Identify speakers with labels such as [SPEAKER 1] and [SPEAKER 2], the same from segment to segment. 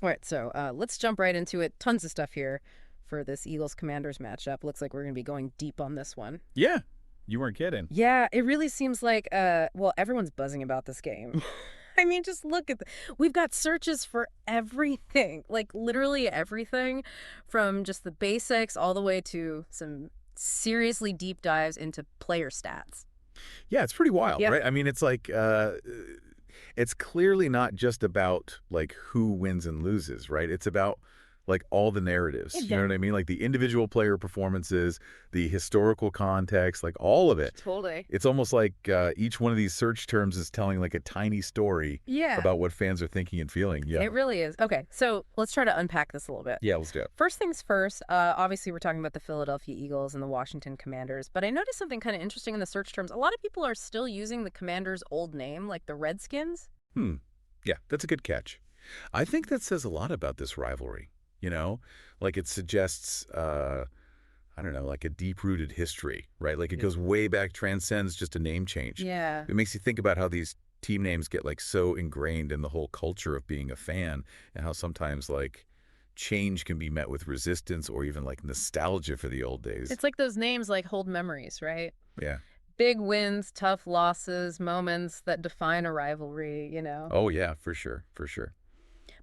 [SPEAKER 1] All right, so let's jump right into it. Tons of stuff here for this Eagles-Commanders matchup. Looks like we're going to be going deep on this one.
[SPEAKER 2] Yeah, you weren't kidding.
[SPEAKER 1] Yeah, it really seems like, well, everyone's buzzing about this game. I mean, just look at we've got searches for everything, like literally everything, from just the basics all the way to some seriously deep dives into player stats.
[SPEAKER 2] Yeah, it's pretty wild,
[SPEAKER 1] Yeah.
[SPEAKER 2] right? I mean, it's like it's clearly not just about like who wins and loses, right? It's about like all the narratives. You know
[SPEAKER 1] Yeah.
[SPEAKER 2] what I mean? Like the individual player performances, the historical context, like all of it.
[SPEAKER 1] Totally.
[SPEAKER 2] It's almost like each one of these search terms is telling like a tiny story
[SPEAKER 1] Yeah.
[SPEAKER 2] about what fans are thinking and feeling. Yeah.
[SPEAKER 1] It really is. Okay, so let's try to unpack this a little bit.
[SPEAKER 2] Yeah, let's do it.
[SPEAKER 1] First things first, obviously we're talking about the Philadelphia Eagles and the Washington Commanders, but I noticed something kind of interesting in the search terms. A lot of people are still using the Commanders' old name, like the Redskins.
[SPEAKER 2] Hmm. Yeah, that's a good catch. I think that says a lot about this rivalry, you know? Like it suggests, I don't know, like a deep-rooted history, right? Like it goes way back, transcends just a name change.
[SPEAKER 1] Yeah.
[SPEAKER 2] It makes you think about how these team names get like so ingrained in the whole culture of being a fan and how sometimes like change can be met with resistance or even like nostalgia for the old days.
[SPEAKER 1] It's like those names like hold memories, right?
[SPEAKER 2] Yeah.
[SPEAKER 1] Big wins, tough losses, moments that define a rivalry.
[SPEAKER 2] Oh, yeah, for sure. For sure.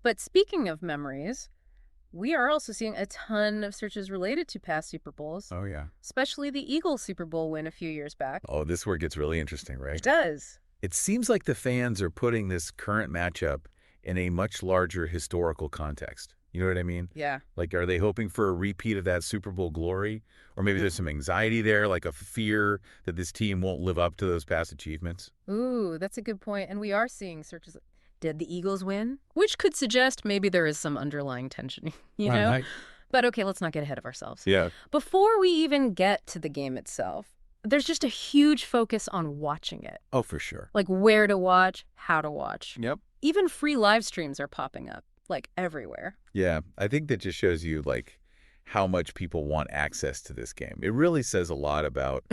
[SPEAKER 1] But speaking of memories, we are also seeing a ton of searches related to past Super Bowls,
[SPEAKER 2] Oh, yeah.
[SPEAKER 1] especially the Eagles Super Bowl win a few years back.
[SPEAKER 2] Oh, this is where it gets really interesting,
[SPEAKER 1] It
[SPEAKER 2] right?
[SPEAKER 1] does.
[SPEAKER 2] It seems like the fans are putting this current matchup in a much larger historical context. You know what I mean?
[SPEAKER 1] Yeah.
[SPEAKER 2] Like, are they hoping for a repeat of that Super Bowl glory? Or maybe there's some anxiety there, like a fear that this team won't live up to those past achievements?
[SPEAKER 1] Ooh, that's a good point. And we are seeing searches. Did the Eagles win? Which could suggest maybe there is some underlying tension, you know?
[SPEAKER 2] Right.
[SPEAKER 1] But okay, let's not get ahead of ourselves.
[SPEAKER 2] Yeah.
[SPEAKER 1] Before we even get to the game itself, there's just a huge focus on watching it.
[SPEAKER 2] Oh, for sure.
[SPEAKER 1] Like where to watch, how to watch.
[SPEAKER 2] Yep.
[SPEAKER 1] Even free live streams are popping up, like everywhere.
[SPEAKER 2] Yeah, I think that just shows you, like, how much people want access to this game. It really says a lot about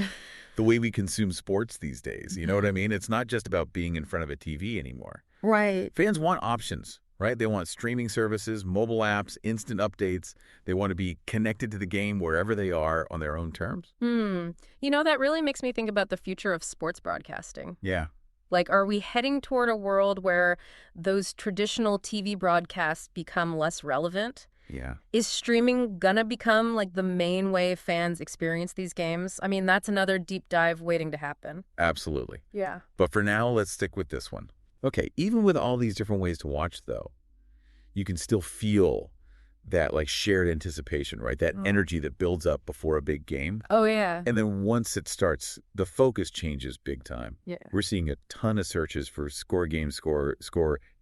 [SPEAKER 2] the way we consume sports these days. You know what I mean? It's not just about being in front of a TV anymore.
[SPEAKER 1] Right.
[SPEAKER 2] Fans want options, right? They want streaming services, mobile apps, instant updates. They want to be connected to the game wherever they are on their own terms.
[SPEAKER 1] That really makes me think about the future of sports broadcasting.
[SPEAKER 2] Yeah.
[SPEAKER 1] Like, are we heading toward a world where those traditional TV broadcasts become less relevant?
[SPEAKER 2] Yeah.
[SPEAKER 1] Is streaming gonna become like the main way fans experience these games? I mean, that's another deep dive waiting to happen.
[SPEAKER 2] Absolutely.
[SPEAKER 1] Yeah.
[SPEAKER 2] But for now, let's stick with this one. Okay, even with all these different ways to watch, though, you can still feel that like shared anticipation, right? That energy that builds up before a big game.
[SPEAKER 1] Oh, yeah.
[SPEAKER 2] And then once it starts, the focus changes big time.
[SPEAKER 1] Yeah.
[SPEAKER 2] We're seeing a ton of searches for score game, score,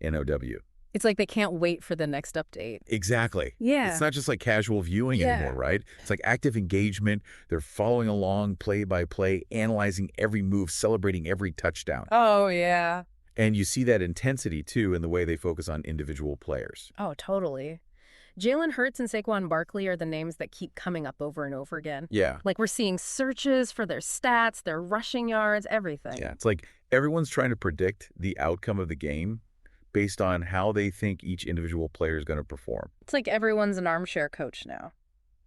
[SPEAKER 2] NOW.
[SPEAKER 1] It's like they can't wait for the next update.
[SPEAKER 2] Exactly.
[SPEAKER 1] Yeah.
[SPEAKER 2] It's not just like casual viewing
[SPEAKER 1] Yeah.
[SPEAKER 2] anymore, right? It's like active engagement. They're following along play by play, analyzing every move, celebrating every touchdown.
[SPEAKER 1] Oh, yeah.
[SPEAKER 2] And you see that intensity, too, in the way they focus on individual players.
[SPEAKER 1] Oh, totally. Jalen Hurts and Saquon Barkley are the names that keep coming up over and over again.
[SPEAKER 2] Yeah.
[SPEAKER 1] Like we're seeing searches for their stats, their rushing yards, everything.
[SPEAKER 2] Yeah. It's like everyone's trying to predict the outcome of the game based on how they think each individual player is going to perform.
[SPEAKER 1] It's like everyone's an armchair coach now.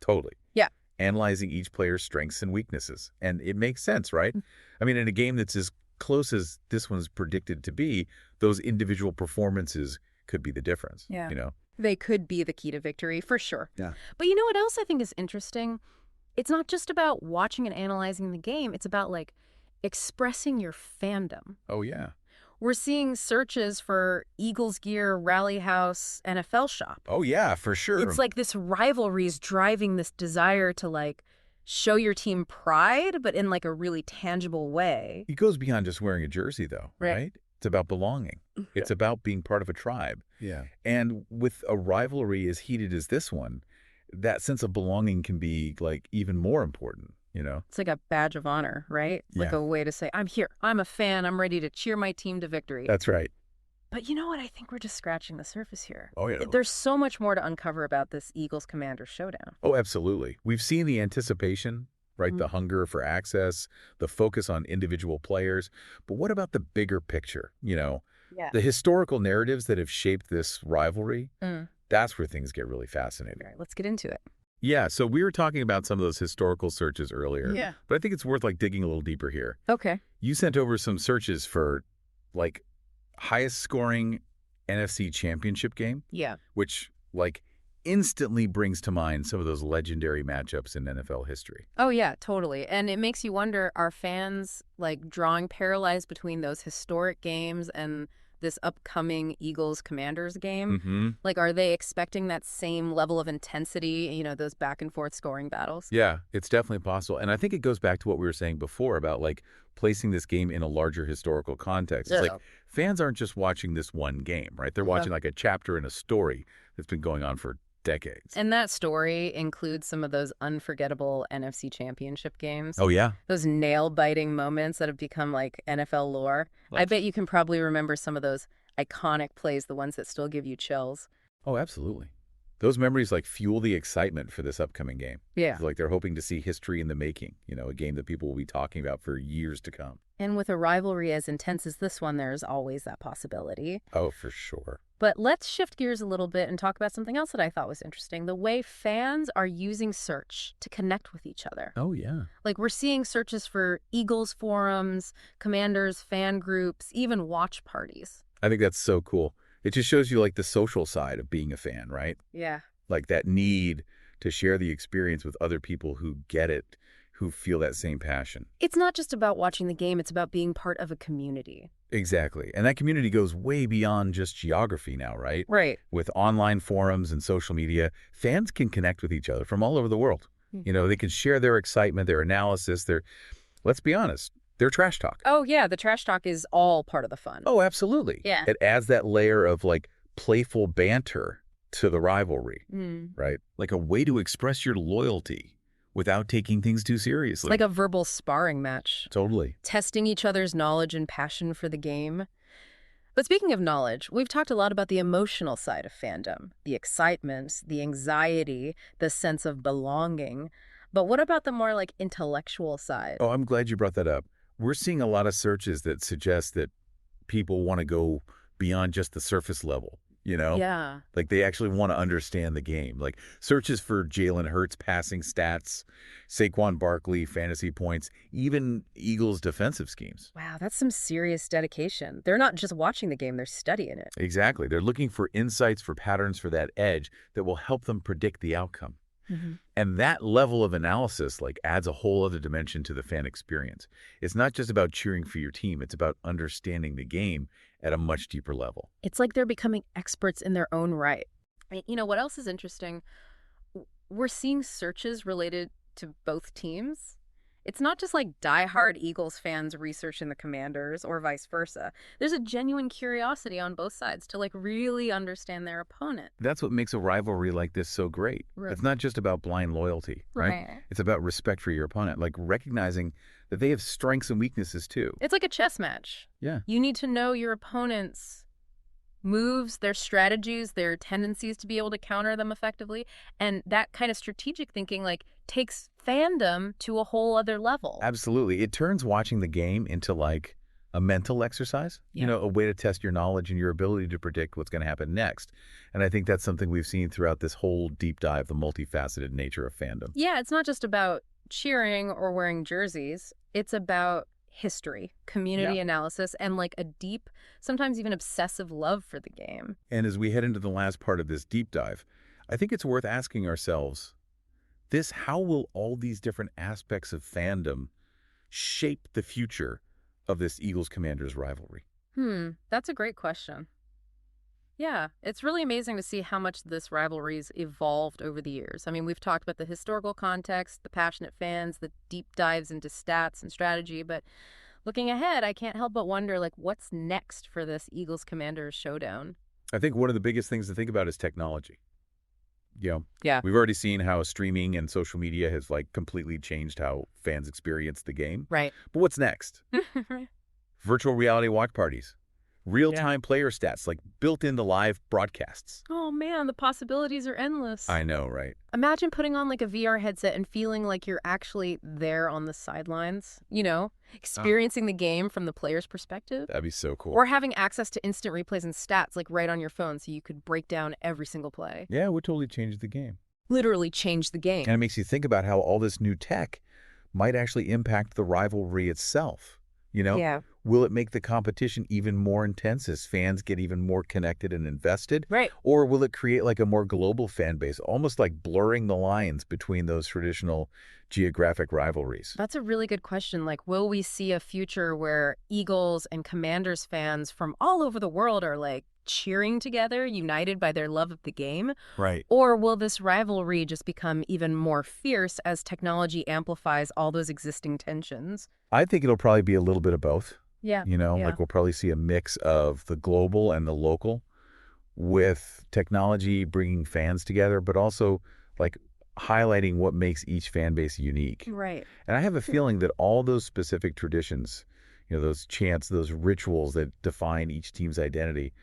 [SPEAKER 2] Totally.
[SPEAKER 1] Yeah.
[SPEAKER 2] Analyzing each player's strengths and weaknesses. And it makes sense, right? I mean, in a game that's as close as this one's predicted to be, those individual performances could be the difference.
[SPEAKER 1] Yeah.
[SPEAKER 2] You know?
[SPEAKER 1] They could be the key to victory, for sure.
[SPEAKER 2] Yeah.
[SPEAKER 1] But you know what else I think is interesting? It's not just about watching and analyzing the game. It's about, like, expressing your fandom.
[SPEAKER 2] Oh, yeah.
[SPEAKER 1] We're seeing searches for Eagles Gear, Rally House, NFL Shop.
[SPEAKER 2] Oh, yeah, for sure.
[SPEAKER 1] It's like this rivalry is driving this desire to, like, show your team pride, but in, like, a really tangible way.
[SPEAKER 2] It goes beyond just wearing a jersey, though, right? It's about belonging. It's about being part of a tribe. Yeah. And with a rivalry as heated as this one, that sense of belonging can be, like, even more important, you know?
[SPEAKER 1] It's like a badge of honor, right? Like
[SPEAKER 2] Yeah.
[SPEAKER 1] a way to say, I'm here. I'm a fan. I'm ready to cheer my team to victory.
[SPEAKER 2] That's right.
[SPEAKER 1] But you know what? I think we're just scratching the surface here.
[SPEAKER 2] Oh, yeah.
[SPEAKER 1] There's so much more to uncover about this Eagles-Commanders showdown.
[SPEAKER 2] Oh, absolutely. We've seen the anticipation, right? The hunger for access, the focus on individual players. But what about the bigger picture, you know?
[SPEAKER 1] Yeah.
[SPEAKER 2] The historical narratives that have shaped this rivalry, That's where things get really fascinating.
[SPEAKER 1] All right, let's get into it.
[SPEAKER 2] Yeah, so we were talking about some of those historical searches earlier.
[SPEAKER 1] Yeah.
[SPEAKER 2] But I think it's worth digging a little deeper here.
[SPEAKER 1] Okay.
[SPEAKER 2] You sent over some searches for highest scoring NFC championship game.
[SPEAKER 1] Yeah.
[SPEAKER 2] Which instantly brings to mind some of those legendary matchups in NFL history.
[SPEAKER 1] Oh, yeah, totally. And it makes you wonder, are fans drawing parallels between those historic games and this upcoming Eagles-Commanders game? Are they expecting that same level of intensity, those back and forth scoring battles?
[SPEAKER 2] Yeah, it's definitely possible. And I think it goes back to what we were saying before about placing this game in a larger historical context. It's fans aren't just watching this one game, right? They're watching a chapter in a story that's been going on for decades.
[SPEAKER 1] And that story includes some of those unforgettable NFC championship games.
[SPEAKER 2] Oh, yeah.
[SPEAKER 1] Those nail-biting moments that have become NFL lore. I bet you can probably remember some of those iconic plays, the ones that still give you chills.
[SPEAKER 2] Oh, absolutely. Those memories fuel the excitement for this upcoming game.
[SPEAKER 1] Yeah.
[SPEAKER 2] They're hoping to see history in the making, a game that people will be talking about for years to come.
[SPEAKER 1] And with a rivalry as intense as this one, there's always that possibility.
[SPEAKER 2] Oh, for sure.
[SPEAKER 1] But let's shift gears a little bit and talk about something else that I thought was interesting. The way fans are using search to connect with each other.
[SPEAKER 2] Oh, yeah.
[SPEAKER 1] We're seeing searches for Eagles forums, Commanders fan groups, even watch parties.
[SPEAKER 2] I think that's so cool. It just shows you the social side of being a fan, right?
[SPEAKER 1] Yeah.
[SPEAKER 2] That need to share the experience with other people who get it, who feel that same passion.
[SPEAKER 1] It's not just about watching the game, it's about being part of a community.
[SPEAKER 2] Exactly. And that community goes way beyond just geography now, right?
[SPEAKER 1] Right.
[SPEAKER 2] With online forums and social media, fans can connect with each other from all over the world. They can share their excitement, their analysis, let's be honest, their trash talk.
[SPEAKER 1] Oh, yeah. The trash talk is all part of the fun.
[SPEAKER 2] Oh, absolutely.
[SPEAKER 1] Yeah.
[SPEAKER 2] It adds that layer of playful banter to the rivalry, right? A way to express your loyalty without taking things too seriously.
[SPEAKER 1] Like a verbal sparring match.
[SPEAKER 2] Totally.
[SPEAKER 1] Testing each other's knowledge and passion for the game. But speaking of knowledge, we've talked a lot about the emotional side of fandom, the excitement, the anxiety, the sense of belonging. But what about the more intellectual side?
[SPEAKER 2] Oh, I'm glad you brought that up. We're seeing a lot of searches that suggest that people want to go beyond just the surface level.
[SPEAKER 1] Yeah.
[SPEAKER 2] They actually want to understand the game. Searches for Jalen Hurts passing stats, Saquon Barkley fantasy points, even Eagles defensive schemes.
[SPEAKER 1] Wow, that's some serious dedication. They're not just watching the game, they're studying it.
[SPEAKER 2] Exactly. They're looking for insights, for patterns, for that edge that will help them predict the outcome. And that level of analysis adds a whole other dimension to the fan experience. It's not just about cheering for your team. It's about understanding the game at a much deeper level.
[SPEAKER 1] It's like they're becoming experts in their own right. What else is interesting? We're seeing searches related to both teams. It's not just diehard Eagles fans researching the Commanders or vice versa. There's a genuine curiosity on both sides to really understand their opponent.
[SPEAKER 2] That's what makes a rivalry like this so great.
[SPEAKER 1] Right.
[SPEAKER 2] It's not just about blind loyalty, right? It's about respect for your opponent, recognizing that they have strengths and weaknesses too.
[SPEAKER 1] It's like a chess match.
[SPEAKER 2] Yeah.
[SPEAKER 1] You need to know your opponent's moves, their strategies, their tendencies to be able to counter them effectively. And that kind of strategic thinking takes fandom to a whole other level.
[SPEAKER 2] Absolutely. It turns watching the game into a mental exercise, a way to test your knowledge and your ability to predict what's going to happen next. And I think that's something we've seen throughout this whole deep dive, the multifaceted nature of fandom.
[SPEAKER 1] Yeah, it's not just about cheering or wearing jerseys. It's about history, community analysis, and a deep, sometimes even obsessive love for the game.
[SPEAKER 2] And as we head into the last part of this deep dive, I think it's worth asking ourselves how will all these different aspects of fandom shape the future of this Eagles-Commanders rivalry?
[SPEAKER 1] That's a great question. Yeah, it's really amazing to see how much this rivalry's evolved over the years. We've talked about the historical context, the passionate fans, the deep dives into stats and strategy, but looking ahead, I can't help but wonder, what's next for this Eagles-Commanders showdown?
[SPEAKER 2] I think one of the biggest things to think about is technology.
[SPEAKER 1] Yeah.
[SPEAKER 2] We've already seen how streaming and social media has completely changed how fans experience the game.
[SPEAKER 1] Right.
[SPEAKER 2] But what's next? Virtual reality watch parties, Real-time player stats, like built into live broadcasts.
[SPEAKER 1] Oh man, the possibilities are endless.
[SPEAKER 2] I know, right?
[SPEAKER 1] Imagine putting on like a VR headset and feeling like you're actually there on the sidelines, experiencing the game from the player's perspective.
[SPEAKER 2] That'd be so cool.
[SPEAKER 1] Or having access to instant replays and stats like right on your phone so you could break down every single play.
[SPEAKER 2] Yeah, it would totally change the game.
[SPEAKER 1] Literally change the game.
[SPEAKER 2] And it makes you think about how all this new tech might actually impact the rivalry itself.
[SPEAKER 1] Yeah.
[SPEAKER 2] Will it make the competition even more intense as fans get even more connected and invested?
[SPEAKER 1] Right.
[SPEAKER 2] Or will it create like a more global fan base, almost like blurring the lines between those traditional geographic rivalries?
[SPEAKER 1] That's a really good question. Like, will we see a future where Eagles and Commanders fans from all over the world are like cheering together, united by their love of the game?
[SPEAKER 2] Right.
[SPEAKER 1] Or will this rivalry just become even more fierce as technology amplifies all those existing tensions?
[SPEAKER 2] I think it'll probably be a little bit of both.
[SPEAKER 1] Yeah.
[SPEAKER 2] Like we'll probably see a mix of the global and the local with technology bringing fans together, but also like highlighting what makes each fan base unique.
[SPEAKER 1] Right.
[SPEAKER 2] And I have a feeling that all those specific traditions, those chants, those rituals that define each team's identity,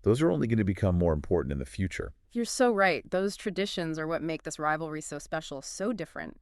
[SPEAKER 2] those are only going to become more important in the future.
[SPEAKER 1] You're so right. Those traditions are what make this rivalry so special, so different.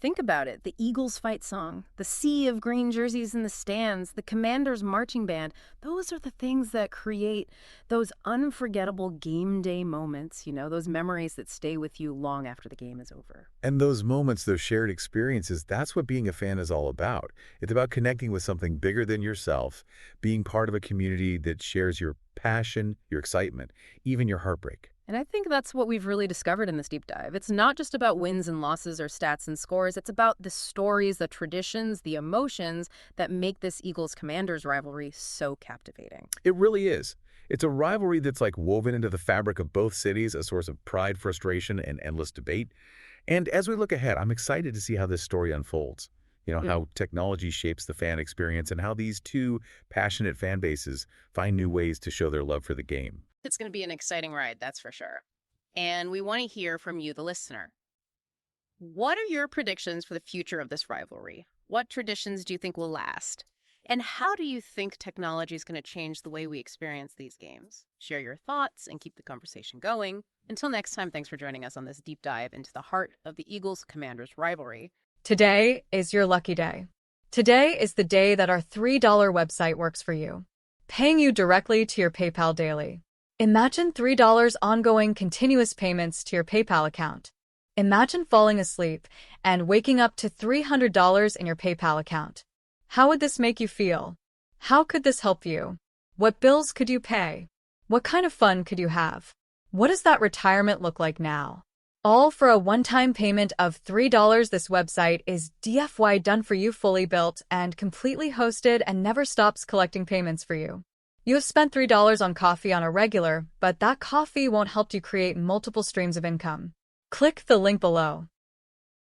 [SPEAKER 1] Think about it. The Eagles fight song, the sea of green jerseys in the stands, the Commanders marching band. Those are the things that create those unforgettable game day moments, those memories that stay with you long after the game is over.
[SPEAKER 2] And those moments, those shared experiences, that's what being a fan is all about. It's about connecting with something bigger than yourself, being part of a community that shares your passion, your excitement, even your heartbreak.
[SPEAKER 1] And I think that's what we've really discovered in this deep dive. It's not just about wins and losses or stats and scores. It's about the stories, the traditions, the emotions that make this Eagles-Commanders rivalry so captivating.
[SPEAKER 2] It really is. It's a rivalry that's like woven into the fabric of both cities, a source of pride, frustration, and endless debate. And as we look ahead, I'm excited to see how this story unfolds. How technology shapes the fan experience and how these two passionate fan bases find new ways to show their love for the game.
[SPEAKER 1] It's going to be an exciting ride, that's for sure. And we want to hear from you, the listener. What are your predictions for the future of this rivalry? What traditions do you think will last? And how do you think technology is going to change the way we experience these games? Share your thoughts and keep the conversation going. Until next time, thanks for joining us on this deep dive into the heart of the Eagles-Commanders rivalry.
[SPEAKER 3] Today is your lucky day. Today is the day that our $3 website works for you, paying you directly to your PayPal daily. Imagine $3 ongoing continuous payments to your PayPal account. Imagine falling asleep and waking up to $300 in your PayPal account. How would this make you feel? How could this help you? What bills could you pay? What kind of fun could you have? What does that retirement look like now? All for a one-time payment of $3. This website is DFY done for you, fully built and completely hosted, and never stops collecting payments for you. You have spent $3 on coffee on a regular, but that coffee won't help you create multiple streams of income. Click the link below.